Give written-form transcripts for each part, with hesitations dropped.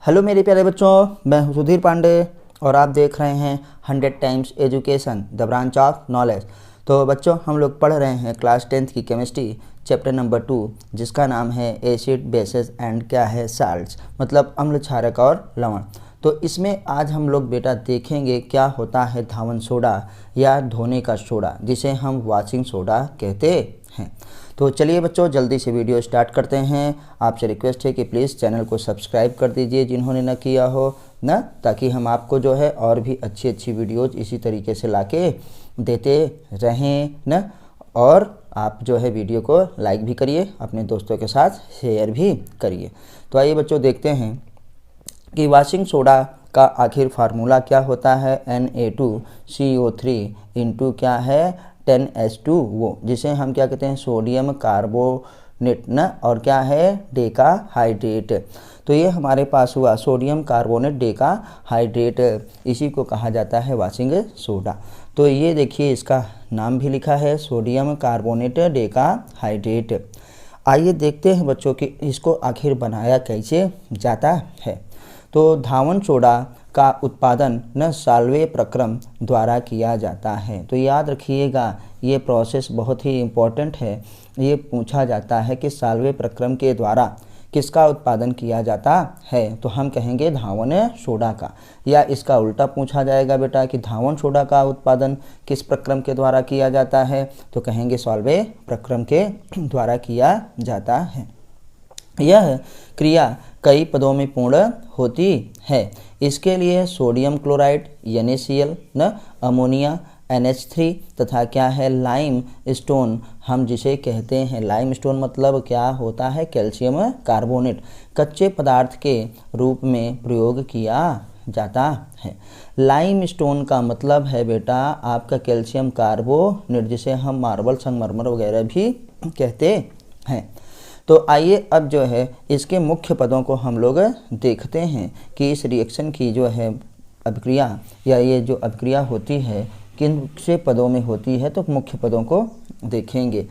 Hello मेरे प्यारे बच्चों, मैं हूं सुधीर पांडे और आप देख रहे हैं 100 times education the branch of knowledge. तो बच्चों, हम लोग पढ़ रहे हैं क्लास 10th की केमिस्ट्री चैप्टर नंबर 2, जिसका नाम है एसिड बेसेस एंड क्या है साल्ट्स, मतलब अम्ल क्षारक और लवण। तो इसमें आज हम लोग बेटा देखेंगे क्या होता है धावन सोडा या धोने का सोडा, जिसे हम वॉशिंग सोडा कहते हैं। तो चलिए बच्चों, जल्दी से वीडियो स्टार्ट करते हैं। आपसे रिक्वेस्ट है कि प्लीज़ चैनल को सब्सक्राइब कर दीजिए जिन्होंने न किया हो ना, ताकि हम आपको जो है और भी अच्छी अच्छी वीडियोज़ इसी तरीके से लाके देते रहें ना। और आप जो है वीडियो को लाइक भी करिए, अपने दोस्तों के साथ शेयर भी करिए। तो आइए बच्चों, देखते हैं कि वॉशिंग सोडा का आखिर फार्मूला क्या होता है। Na2CO3 इंटू क्या है 10H2, वो जिसे हम क्या कहते हैं सोडियम कार्बोनेट ना, और क्या है डेका हाइड्रेट। तो ये हमारे पास हुआ सोडियम कार्बोनेट डेका हाइड्रेट, इसी को कहा जाता है वॉशिंग सोडा। तो ये देखिए, इसका नाम भी लिखा है सोडियम कार्बोनेट डेका हाइड्रेट। आइए देखते हैं बच्चों कि इसको आखिर बनाया कैसे जाता है। तो धावन सोडा का उत्पादन न साल्वे प्रक्रम द्वारा किया जाता है। तो याद रखिएगा, ये प्रोसेस बहुत ही इम्पोर्टेंट है। ये पूछा जाता है कि साल्वे प्रक्रम के द्वारा किसका उत्पादन किया जाता है, तो हम कहेंगे धावन सोडा का। या इसका उल्टा पूछा जाएगा बेटा कि धावन सोडा का उत्पादन किस प्रक्रम के द्वारा किया जाता है, तो कहेंगे साल्वे प्रक्रम के द्वारा किया जाता है। यह क्रिया कई पदों में पूर्ण होती है। इसके लिए सोडियम क्लोराइड NaCl न, अमोनिया NH3 तथा क्या है लाइम स्टोन, हम जिसे कहते हैं लाइम स्टोन मतलब क्या होता है कैल्शियम कार्बोनेट, कच्चे पदार्थ के रूप में प्रयोग किया जाता है। लाइम स्टोन का मतलब है बेटा आपका कैल्शियम कार्बोनेट, जिसे हम मार्बल संगमरमर वगैरह भी कहते हैं। तो आइए अब जो है इसके मुख्य पदों को हम लोग देखते हैं कि इस रिएक्शन की जो है अभिक्रिया या ये जो अभिक्रिया होती है किन से पदों में होती है, तो मुख्य पदों को देखेंगे।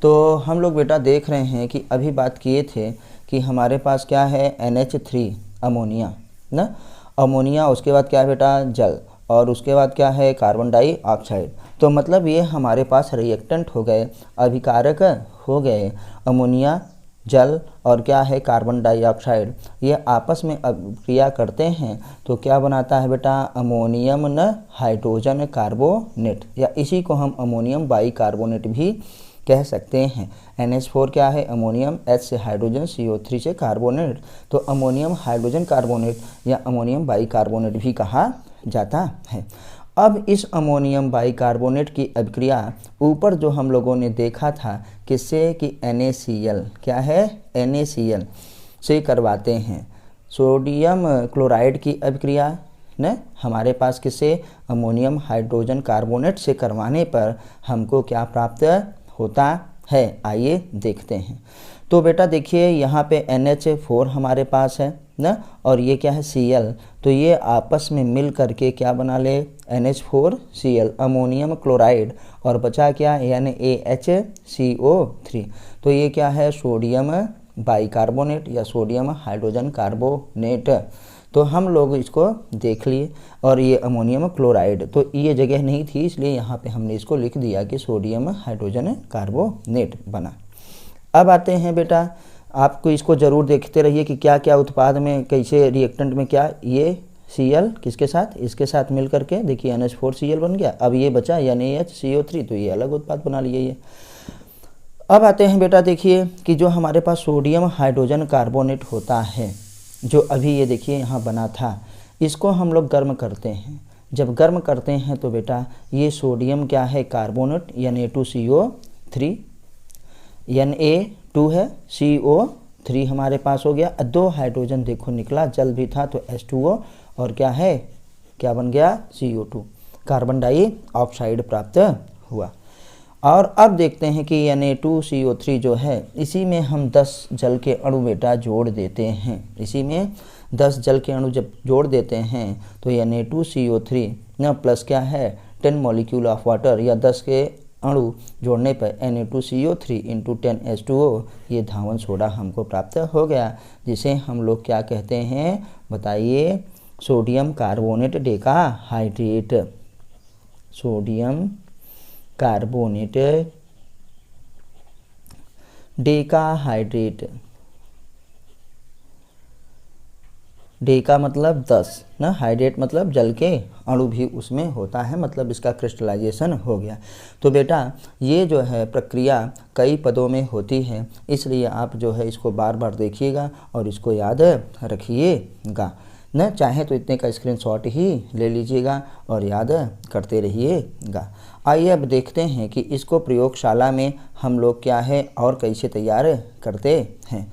तो हम लोग बेटा देख रहे हैं कि अभी बात किए थे कि हमारे पास क्या है NH3 अमोनिया ना, अमोनिया, उसके बाद क्या है बेटा जल, और उसके बाद क्या है कार्बन डाइऑक्साइड। तो मतलब ये हमारे पास रिएक्टेंट हो गए, अभिकारक हो गए। अमोनिया, जल और क्या है कार्बन डाइऑक्साइड, ये आपस में अभिक्रिया करते हैं तो क्या बनाता है बेटा अमोनियम न हाइड्रोजन कार्बोनेट, या इसी को हम अमोनियम बाइकार्बोनेट भी कह सकते हैं। NH4 क्या है अमोनियम, H से हाइड्रोजन, CO3 से कार्बोनेट, तो अमोनियम हाइड्रोजन कार्बोनेट या अमोनियम बाइकार्बोनेट भी कहा जाता है। अब इस अमोनियम बाइकार्बोनेट की अभिक्रिया ऊपर जो हम लोगों ने देखा था किससे कि NaCl क्या है NaCl से करवाते हैं। सोडियम क्लोराइड की अभिक्रिया न हमारे पास किससे अमोनियम हाइड्रोजन कार्बोनेट से करवाने पर हमको क्या प्राप्त होता है, आइए देखते हैं। तो बेटा देखिए, यहाँ पे NH4 हमारे पास है ना, और ये क्या है Cl, तो ये आपस में मिल करके क्या बना ले NH4Cl अमोनियम क्लोराइड, और बचा क्या NaHCO3, तो ये क्या है सोडियम बाइकार्बोनेट या सोडियम हाइड्रोजन कार्बोनेट। तो हम लोग इसको देख लिए, और ये अमोनियम क्लोराइड, तो ये जगह नहीं थी इसलिए यहाँ पे हमने इसको लिख दिया कि सोडियम हाइड्रोजन कार्बोनेट बना। अब आते हैं बेटा, आपको इसको ज़रूर देखते रहिए कि क्या क्या उत्पाद में कैसे रिएक्टेंट में क्या ये Cl किसके साथ, इसके साथ मिल करके देखिए NH4Cl बन गया। अब ये बचा NaHCO3, तो ये अलग उत्पाद बना लिए ये। अब आते हैं बेटा देखिए कि जो हमारे पास सोडियम हाइड्रोजन कार्बोनेट होता है, जो अभी ये देखिए यहाँ बना था, इसको हम लोग गर्म करते हैं। जब गर्म करते हैं तो बेटा ये सोडियम क्या है कार्बोनेट Na2CO3, Na2 है, CO3 हमारे पास हो गया, 2 हाइड्रोजन देखो निकला, जल भी था तो H2O, और क्या है क्या बन गया CO2, कार्बन डाइऑक्साइड प्राप्त हुआ। और अब देखते हैं कि Na2CO3 जो है इसी में हम 10 जल के अणु बेटा जोड़ देते हैं। इसी में 10 जल के अणु जब जोड़ देते हैं तो Na2CO3 न प्लस क्या है 10 मॉलिक्यूल ऑफ वाटर, या 10 के अणु जोड़ने पर Na2CO3 इंटू 10H2O ये धावन सोडा हमको प्राप्त हो गया, जिसे हम लोग क्या कहते हैं बताइए? Sodium carbonate decahydrate. Sodium carbonate decahydrate. Deka मतलब 10 ना, हाइड्रेट मतलब जल के अणु भी उसमें होता है, मतलब इसका क्रिस्टलाइजेशन हो गया। तो बेटा ये जो है प्रक्रिया कई पदों में होती है, इसलिए आप जो है इसको बार बार देखिएगा और इसको याद रखिएगा न, चाहे तो इतने का स्क्रीनशॉट ही ले लीजिएगा और याद करते रहिएगा। आइए अब देखते हैं कि इसको प्रयोगशाला में हम लोग क्या है और कैसे तैयार करते हैं।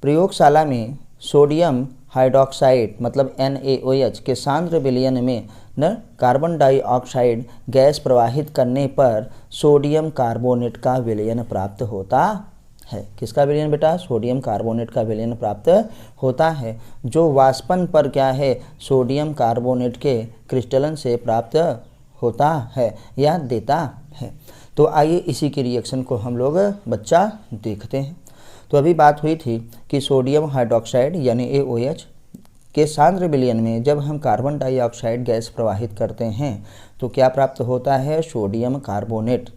प्रयोगशाला में सोडियम हाइड्रोक्साइड मतलब NaOH के सांद्र विलयन में न कार्बन डाइऑक्साइड गैस प्रवाहित करने पर सोडियम कार्बोनेट का विलयन प्राप्त होता है। किसका विलयन बेटा? सोडियम कार्बोनेट का विलयन प्राप्त होता है, जो वाष्पन पर क्या है सोडियम कार्बोनेट के क्रिस्टलन से प्राप्त होता है या देता है। तो आइए इसी के रिएक्शन को हम लोग बच्चा देखते हैं। तो अभी बात हुई थी कि सोडियम हाइड्रोक्साइड यानी AOH के सांद्र विलयन में जब हम कार्बन डाइऑक्साइड गैस प्रवाहित करते हैं तो क्या प्राप्त होता है? सोडियम कार्बोनेट,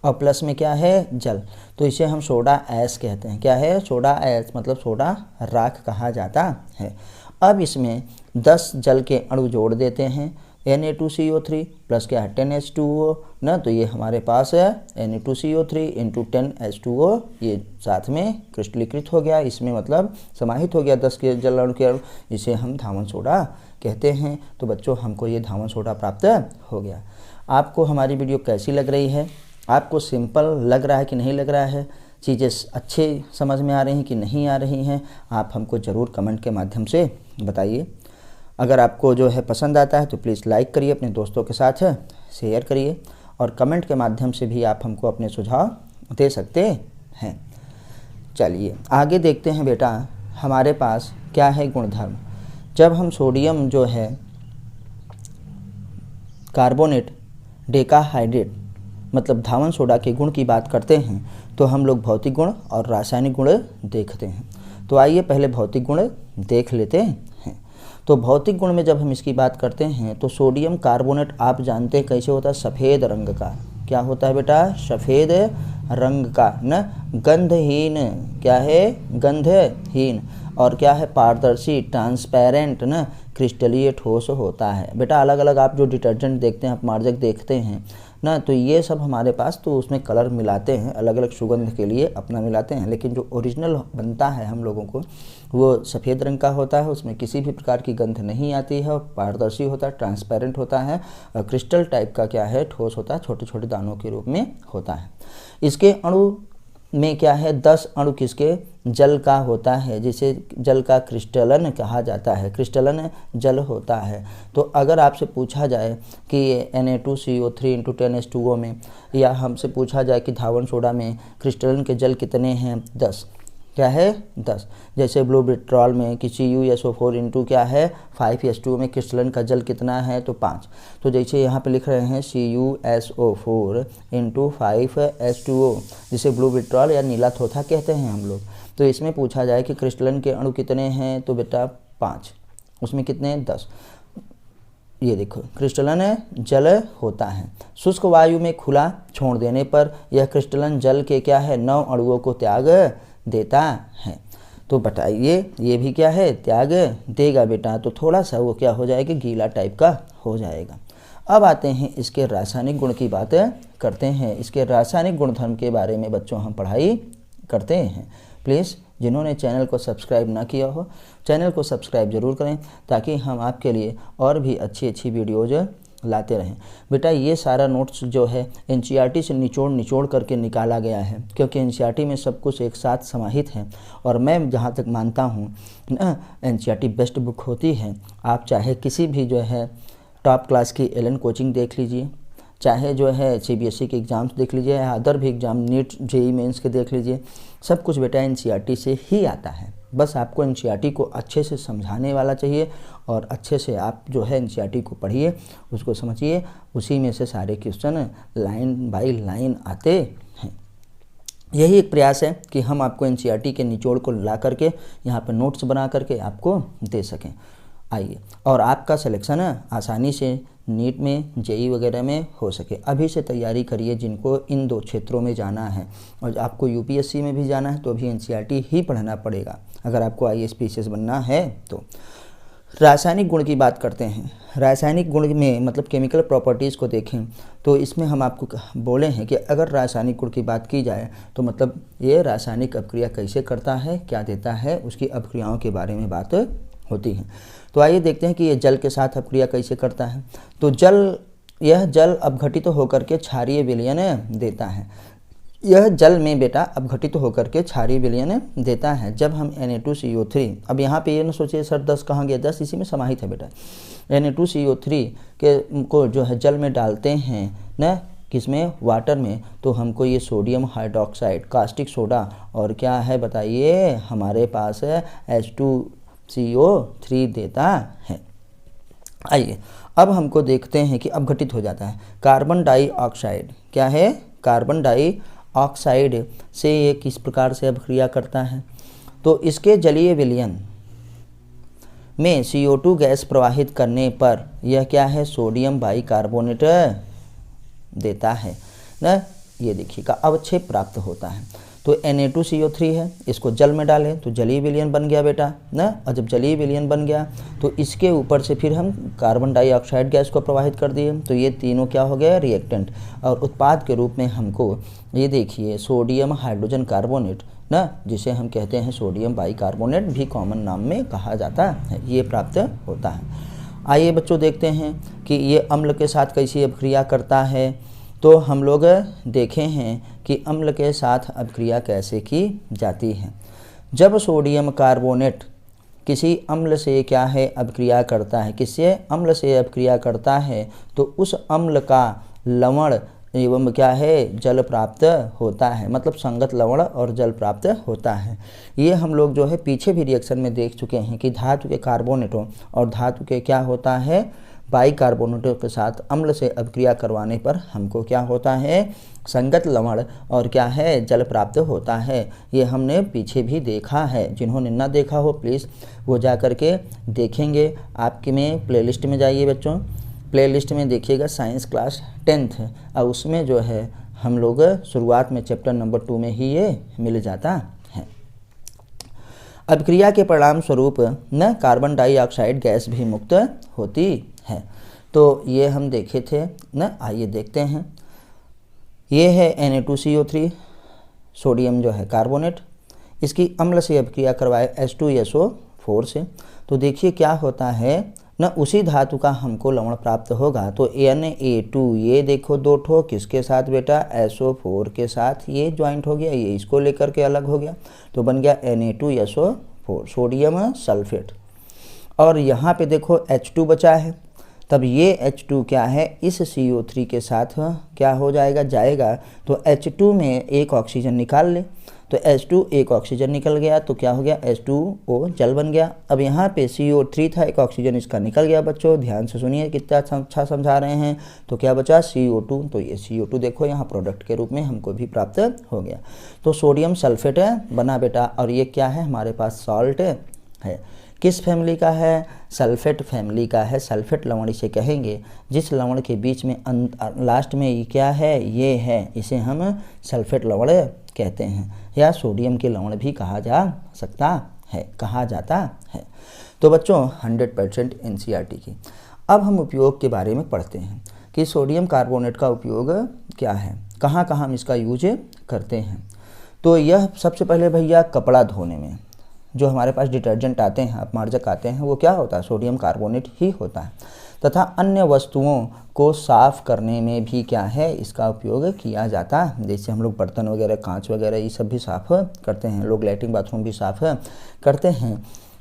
और प्लस में क्या है? जल। तो इसे हम सोडा ऐश कहते हैं। क्या है? सोडा ऐश मतलब सोडा राख कहा जाता है। अब इसमें 10 जल के अणु जोड़ देते हैं, Na2CO3 प्लस क्या है 10H2O ना, तो ये हमारे पास है Na2CO3 इंटू 10H2O, ये साथ में क्रिस्टलीकृत हो गया, इसमें मतलब समाहित हो गया 10 के जल अणु के अणु, इसे हम धावन सोडा कहते हैं। तो बच्चों हमको ये धावन सोडा प्राप्त हो गया। आपको हमारी वीडियो कैसी लग रही है? आपको सिंपल लग रहा है कि नहीं लग रहा है? चीज़ें अच्छे समझ में आ रही हैं कि नहीं आ रही हैं? आप हमको ज़रूर कमेंट के माध्यम से बताइए। अगर आपको जो है पसंद आता है तो प्लीज़ लाइक करिए, अपने दोस्तों के साथ शेयर करिए, और कमेंट के माध्यम से भी आप हमको अपने सुझाव दे सकते हैं। चलिए आगे देखते हैं बेटा, हमारे पास क्या है गुणधर्म। जब हम सोडियम जो है कार्बोनेट डेकाहाइड्रेट मतलब धावन सोडा के गुण की बात करते हैं तो हम लोग भौतिक गुण और रासायनिक गुण देखते हैं। तो आइए पहले भौतिक गुण देख लेते हैं। तो भौतिक गुण में जब हम इसकी बात करते हैं तो सोडियम कार्बोनेट आप जानते हैं कैसे होता है? सफ़ेद रंग का। क्या होता है बेटा? सफ़ेद रंग का न, गंधहीन। क्या है? गंधहीन। और क्या है? पारदर्शी, ट्रांसपेरेंट न, क्रिस्टलीय ठोस होता है। बेटा अलग अलग आप जो डिटर्जेंट देखते हैं, आप मार्जक देखते हैं ना, तो ये सब हमारे पास तो उसमें कलर मिलाते हैं, अलग अलग सुगंध के लिए अपना मिलाते हैं, लेकिन जो ओरिजिनल बनता है हम लोगों को वो सफ़ेद रंग का होता है, उसमें किसी भी प्रकार की गंध नहीं आती है, पारदर्शी होता है, ट्रांसपेरेंट होता है, और क्रिस्टल टाइप का क्या है? ठोस होता है, छोटे छोटे दानों के रूप में होता है। इसके अणु में क्या है? 10 अणु किसके? जल का होता है, जिसे जल का क्रिस्टलन कहा जाता है। क्रिस्टलन जल होता है। तो अगर आपसे पूछा जाए कि Na2CO3 इंटू 10H2O में, या हमसे पूछा जाए कि धावन सोडा में क्रिस्टलन के जल कितने हैं? 10। क्या है? 10। जैसे ब्लू विट्रॉल में कि CuSO4 इंटू क्या है 5H2O में क्रिस्टलन का जल कितना है? तो 5। तो जैसे यहाँ पे लिख रहे हैं CuSO4 इंटू 5H2O, जिसे ब्लू विट्रॉल या नीला थोथा कहते हैं हम लोग। तो इसमें पूछा जाए कि क्रिस्टलन के अणु कितने हैं? तो बेटा 5। उसमें कितने? 10। ये देखो क्रिस्टलन जल होता है। शुष्क वायु में खुला छोड़ देने पर यह क्रिस्टलन जल के क्या है? 9 अणुओं को त्याग देता है। तो बताइए ये भी क्या है? त्याग देगा बेटा। तो थोड़ा सा वो क्या हो जाएगा? गीला टाइप का हो जाएगा। अब आते हैं इसके रासायनिक गुण की बात करते हैं। इसके रासायनिक गुणधर्म के बारे में बच्चों हम पढ़ाई करते हैं। प्लीज़ जिन्होंने चैनल को सब्सक्राइब ना किया हो, चैनल को सब्सक्राइब ज़रूर करें, ताकि हम आपके लिए और भी अच्छी वीडियोज़ लाते रहें। बेटा ये सारा नोट्स जो है NCERT से निचोड़ करके निकाला गया है, क्योंकि NCERT में सब कुछ एक साथ समाहित है, और मैं जहाँ तक मानता हूँ ना NCERT बेस्ट बुक होती है। आप चाहे किसी भी जो है टॉप क्लास की एलन कोचिंग देख लीजिए, चाहे जो है CBSE के एग्ज़ाम्स देख लीजिए, या अदर भी एग्ज़ाम नीट JEE मेंस के देख लीजिए, सब कुछ बेटा NCERT से ही आता है। बस आपको एनसीईआरटी को अच्छे से समझाने वाला चाहिए और अच्छे से आप जो है एनसीईआरटी को पढ़िए, उसको समझिए, उसी में से सारे क्वेश्चन लाइन बाय लाइन आते हैं। यही एक प्रयास है कि हम आपको एनसीईआरटी के निचोड़ को ला करके यहाँ पर नोट्स बना करके आपको दे सकें। आइए, और आपका सिलेक्शन आसानी से नीट में, जेई वगैरह में हो सके। अभी से तैयारी करिए जिनको इन 2 क्षेत्रों में जाना है, और आपको यूपीएससी में भी जाना है तो अभी एनसीईआरटी ही पढ़ना पड़ेगा अगर आपको आईएएस पीसीएस बनना है तो। रासायनिक गुण की बात करते हैं। रासायनिक गुण में मतलब केमिकल प्रॉपर्टीज़ को देखें तो इसमें हम आपको बोले हैं कि अगर रासायनिक गुण की बात की जाए तो मतलब ये रासायनिक अभिक्रिया कैसे करता है, क्या देता है, उसकी अभिक्रियाओं के बारे में बात होती है। तो आइए देखते हैं कि ये जल के साथ अभिक्रिया कैसे करता है। तो यह जल अपघटित होकर के क्षारीय विलयन देता है। यह जल में बेटा अपघटित होकर के क्षारीय विलयन देता है। जब हम Na2CO3, अब यहाँ पे ये ना सोचिए सर 10 कहाँ गया, 10 इसी में समाहित है बेटा। Na2CO3 को जो है जल में डालते हैं ना, किसमें, वाटर में, तो हमको ये सोडियम हाइड्रोक्साइड, कास्टिक सोडा और क्या है बताइए, हमारे पास है H2CO3 देता है। आइए अब हमको देखते हैं कि अपघटित हो जाता है। कार्बन डाइऑक्साइड क्या है, कार्बन डाइऑक्साइड से ये किस प्रकार से अभिक्रिया करता है, तो इसके जलीय विलयन में CO2 गैस प्रवाहित करने पर यह क्या है, सोडियम बाइकार्बोनेट देता है ना। ये देखिएगा अवक्षेप प्राप्त होता है। तो Na2CO3 है, इसको जल में डालें तो जलीय विलयन बन गया बेटा ना। और जब जलीय विलयन बन गया तो इसके ऊपर से फिर हम कार्बन डाइऑक्साइड गैस को प्रवाहित कर दिए, तो ये तीनों क्या हो गया, रिएक्टेंट। और उत्पाद के रूप में हमको ये देखिए सोडियम हाइड्रोजन कार्बोनेट ना, जिसे हम कहते हैं सोडियम बाइकार्बोनेट भी कॉमन नाम में कहा जाता है, ये प्राप्त होता है। आइए बच्चों देखते हैं कि ये अम्ल के साथ कैसी अभिक्रिया करता है। तो हम लोग देखे हैं कि अम्ल के साथ अभिक्रिया कैसे की जाती है। जब सोडियम कार्बोनेट किसी अम्ल से क्या है अभिक्रिया करता है, किससे, अम्ल से अभिक्रिया करता है, तो उस अम्ल का लवण एवं क्या है, जल प्राप्त होता है, मतलब संगत लवण और जल प्राप्त होता है। ये हम लोग जो है पीछे भी रिएक्शन में देख चुके हैं कि धातु के कार्बोनेटों और धातु के क्या होता है, बाइकार्बोनेटों के साथ अम्ल से अभिक्रिया करवाने पर हमको क्या होता है, संगत लवण और क्या है, जल प्राप्त होता है। ये हमने पीछे भी देखा है, जिन्होंने ना देखा हो प्लीज़ वो जा कर के देखेंगे। आपके में प्लेलिस्ट में जाइए बच्चों, प्लेलिस्ट में देखिएगा साइंस क्लास 10th, और उसमें जो है हम लोग शुरुआत में चैप्टर नंबर 2 में ही ये मिल जाता है। अभिक्रिया के परिणाम स्वरूप न कार्बन डाइऑक्साइड गैस भी मुक्त होती है। तो ये हम देखे थे न, आइए देखते हैं। ये है Na2CO3 सोडियम जो है कार्बोनेट, इसकी अम्ल से अभिक्रिया करवाए H2SO4 से, तो देखिए क्या होता है न, उसी धातु का हमको लवण प्राप्त होगा। तो Na2 ये देखो 2 ठो किसके साथ बेटा, SO4 के साथ ये ज्वाइंट हो गया, ये इसको लेकर के अलग हो गया, तो बन गया Na2SO4 सोडियम सल्फेट। और यहाँ पे देखो H2 बचा है, तब ये H2 क्या है, इस CO3 के साथ क्या हो जाएगा, तो H2 में एक ऑक्सीजन निकाल ले, तो H2 एक ऑक्सीजन निकल गया, तो क्या हो गया, H2O जल बन गया। अब यहाँ पे CO3 था, एक ऑक्सीजन इसका निकल गया। बच्चों ध्यान से सुनिए कितना अच्छा समझा रहे हैं। तो क्या बचा, CO2, तो ये CO2 देखो यहाँ प्रोडक्ट के रूप में हमको भी प्राप्त हो गया। तो सोडियम सल्फेट बना बेटा, और ये क्या है, हमारे पास सॉल्ट है। किस फैमिली का है, सल्फेट फैमिली का है। सल्फेट लवण इसे कहेंगे जिस लवण के बीच में लास्ट में ये क्या है, ये है, इसे हम सल्फेट लवण कहते हैं, या सोडियम के लवण भी कहा जाता है। तो बच्चों 100% एनसीईआरटी की। अब हम उपयोग के बारे में पढ़ते हैं कि सोडियम कार्बोनेट का उपयोग क्या है, कहाँ कहाँ हम इसका यूज करते हैं। तो यह सबसे पहले भैया कपड़ा धोने में जो हमारे पास डिटर्जेंट आते हैं, अपमार्जक आते हैं, वो क्या होता है, सोडियम कार्बोनेट ही होता है। तथा अन्य वस्तुओं को साफ़ करने में भी क्या है, इसका उपयोग किया जाता है। जैसे हम लोग बर्तन वगैरह, कांच वगैरह, ये सब भी साफ़ करते हैं, लोग लैट्रिन बाथरूम भी साफ़ करते हैं,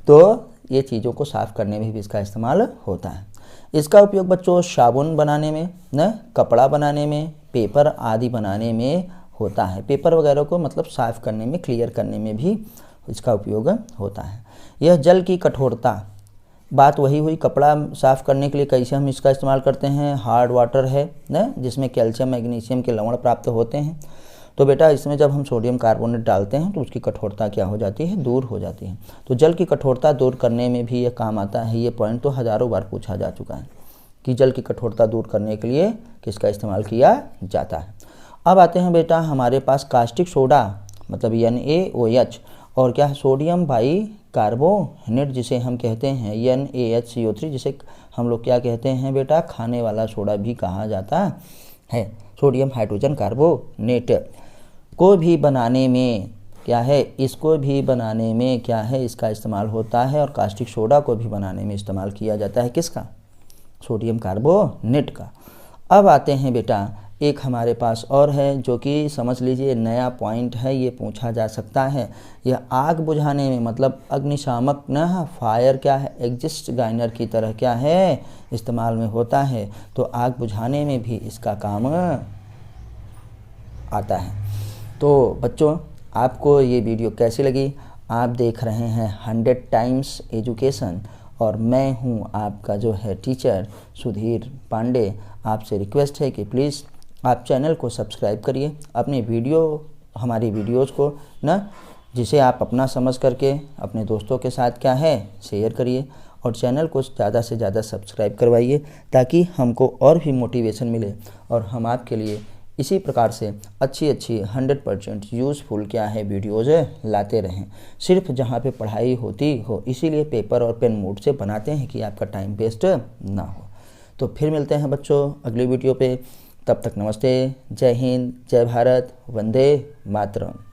तो ये चीज़ों को साफ़ करने में भी इसका इस्तेमाल होता है। इसका उपयोग बच्चों साबुन बनाने में न, कपड़ा बनाने में, पेपर आदि बनाने में होता है। पेपर वगैरह को मतलब साफ़ करने में, क्लियर करने में भी इसका उपयोग होता है। यह जल की कठोरता, बात वही हुई, कपड़ा साफ़ करने के लिए कैसे हम इसका इस्तेमाल करते हैं, हार्ड वाटर है ना, जिसमें कैल्शियम मैग्नीशियम के लवण प्राप्त होते हैं। तो बेटा इसमें जब हम सोडियम कार्बोनेट डालते हैं तो उसकी कठोरता क्या हो जाती है, दूर हो जाती है। तो जल की कठोरता दूर करने में भी ये काम आता है। ये पॉइंट तो हज़ारों बार पूछा जा चुका है कि जल की कठोरता दूर करने के लिए किसका इस्तेमाल किया जाता है। अब आते हैं बेटा हमारे पास कास्टिक सोडा मतलब NaOH और क्या है सोडियम बाइकार्बोनेट जिसे हम कहते हैं NaHCO3, जिसे हम लोग क्या कहते हैं बेटा, खाने वाला सोडा भी कहा जाता है। सोडियम हाइड्रोजन कार्बोनेट को भी बनाने में क्या है, इसको भी बनाने में क्या है, इसका इस्तेमाल होता है। और कास्टिक सोडा को भी बनाने में इस्तेमाल किया जाता है किसका, सोडियम कार्बोनेट का। अब आते हैं बेटा एक हमारे पास और है जो कि समझ लीजिए नया पॉइंट है, ये पूछा जा सकता है। यह आग बुझाने में मतलब अग्निशामक न फायर क्या है, एग्जिस्ट गाइनर की तरह क्या है इस्तेमाल में होता है। तो आग बुझाने में भी इसका काम आता है। तो बच्चों आपको ये वीडियो कैसी लगी, आप देख रहे हैं 100 टाइम्स एजुकेशन और मैं हूँ आपका जो है टीचर सुधीर पांडे। आपसे रिक्वेस्ट है कि प्लीज़ आप चैनल को सब्सक्राइब करिए, अपनी हमारी वीडियोज़ को ना जिसे आप अपना समझ करके अपने दोस्तों के साथ क्या है शेयर करिए और चैनल को ज़्यादा से ज़्यादा सब्सक्राइब करवाइए ताकि हमको और भी मोटिवेशन मिले और हम आपके लिए इसी प्रकार से अच्छी 100% यूज़फुल क्या है वीडियोज़ लाते रहें। सिर्फ जहाँ पे पढ़ाई होती हो इसीलिए पेपर और पेन मोड से बनाते हैं कि आपका टाइम वेस्ट ना हो। तो फिर मिलते हैं बच्चों अगली वीडियो पे, तब तक नमस्ते, जय हिंद, जय भारत, वंदे मातरम।